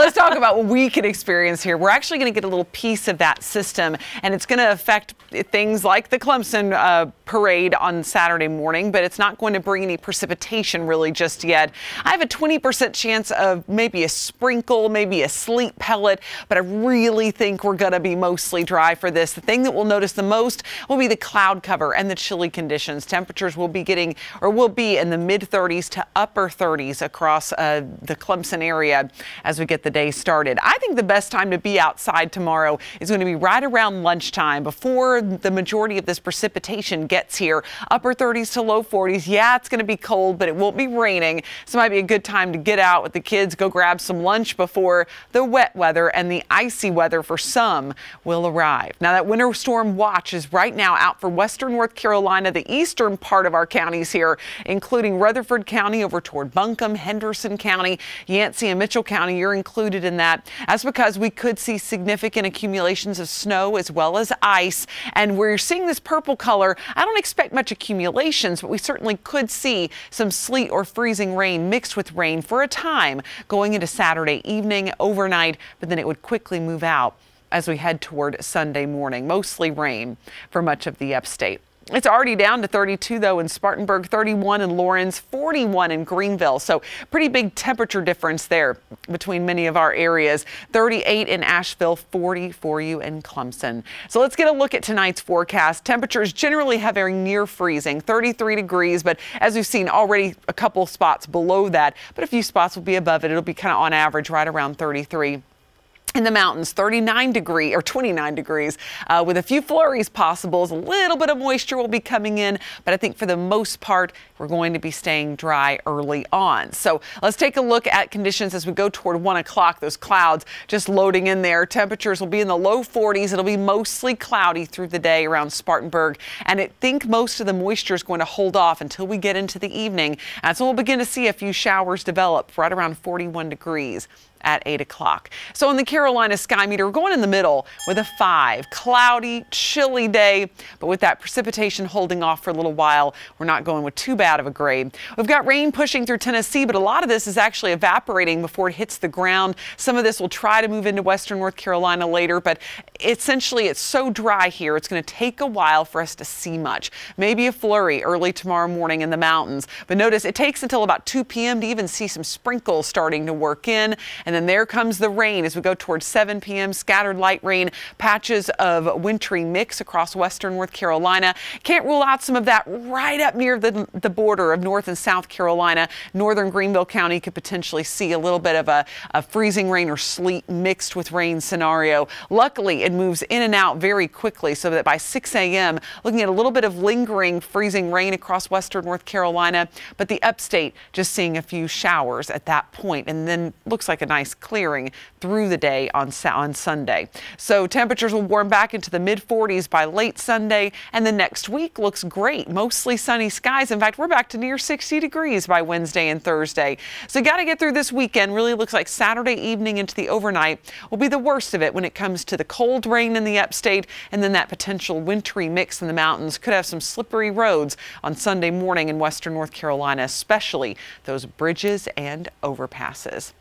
let's talk about what we can experience here. We're actually going to get a little piece of that system, and it's going to affect things like the Clemson parade on Saturday morning, but it's not going to bring any precipitation really just yet. I have a 20% chance of maybe a sprinkle, maybe a sleet pellet, but I really think we're going to be mostly dry for this. The thing that we'll notice the most will be the cloud cover and the chilly conditions. Temperatures will be in the mid 30s to upper 30s across the Clemson area as we get the day started. I think the best time to be outside tomorrow is going to be right around lunchtime before the majority of this precipitation gets here. Upper 30s to low 40s. Yeah, it's going to be cold, but it won't be raining. So it might be a good time to get out with the kids, go grab some lunch before the wet weather and the icy weather for some will arrive. Now, that winter storm watch is right now out for western North Carolina, the eastern part of our counties here, including Rutherford County over toward Buncombe, Henderson County, Yancey and Mitchell County. You're included in that. That's because we could see significant accumulations of snow as well as ice. And we're seeing this purple color. I don't expect much accumulations, but we certainly could see some sleet or freezing rain mixed with rain for a time going into Saturday evening, overnight, but then it would quickly move out as we head toward Sunday morning. Mostly rain for much of the upstate. It's already down to 32, though, in Spartanburg, 31 in Lawrence, 41 in Greenville. So pretty big temperature difference there between many of our areas. 38 in Asheville, 40 for you in Clemson. So let's get a look at tonight's forecast. Temperatures generally hovering near freezing, 33 degrees. But as we've seen already, a couple spots below that, but a few spots will be above it. It'll be kind of on average right around 33. In the mountains, 29 degrees with a few flurries possible. A little bit of moisture will be coming in, but I think for the most part, we're going to be staying dry early on. So let's take a look at conditions as we go toward 1 o'clock. Those clouds just loading in there. Temperatures will be in the low 40s. It'll be mostly cloudy through the day around Spartanburg. And I think most of the moisture is going to hold off until we get into the evening. And so we'll begin to see a few showers develop right around 41 degrees. At 8 o'clock. So on the Carolina sky meter, we're going in the middle with a 5. Cloudy, chilly day, but with that precipitation holding off for a little while, we're not going with too bad of a grade. We've got rain pushing through Tennessee, but a lot of this is actually evaporating before it hits the ground. Some of this will try to move into western North Carolina later, but essentially it's so dry here, it's going to take a while for us to see much. Maybe a flurry early tomorrow morning in the mountains, but notice it takes until about 2 p.m. to even see some sprinkles starting to work in. And then there comes the rain as we go towards 7 p.m. Scattered light rain, patches of wintry mix across western North Carolina. Can't rule out some of that right up near the border of North and South Carolina. Northern Greenville County could potentially see a little bit of a freezing rain or sleet mixed with rain scenario. Luckily, it moves in and out very quickly so that by 6 a.m., looking at a little bit of lingering freezing rain across western North Carolina, but the upstate just seeing a few showers at that point, and then looks like a nice clearing through the day on Sunday. So temperatures will warm back into the mid 40s by late Sunday, and the next week looks great. Mostly sunny skies. In fact, we're back to near 60 degrees by Wednesday and Thursday. So you got to get through this weekend. Really looks like Saturday evening into the overnight will be the worst of it when it comes to the cold rain in the upstate, and then that potential wintry mix in the mountains. Could have some slippery roads on Sunday morning in western North Carolina, especially those bridges and overpasses.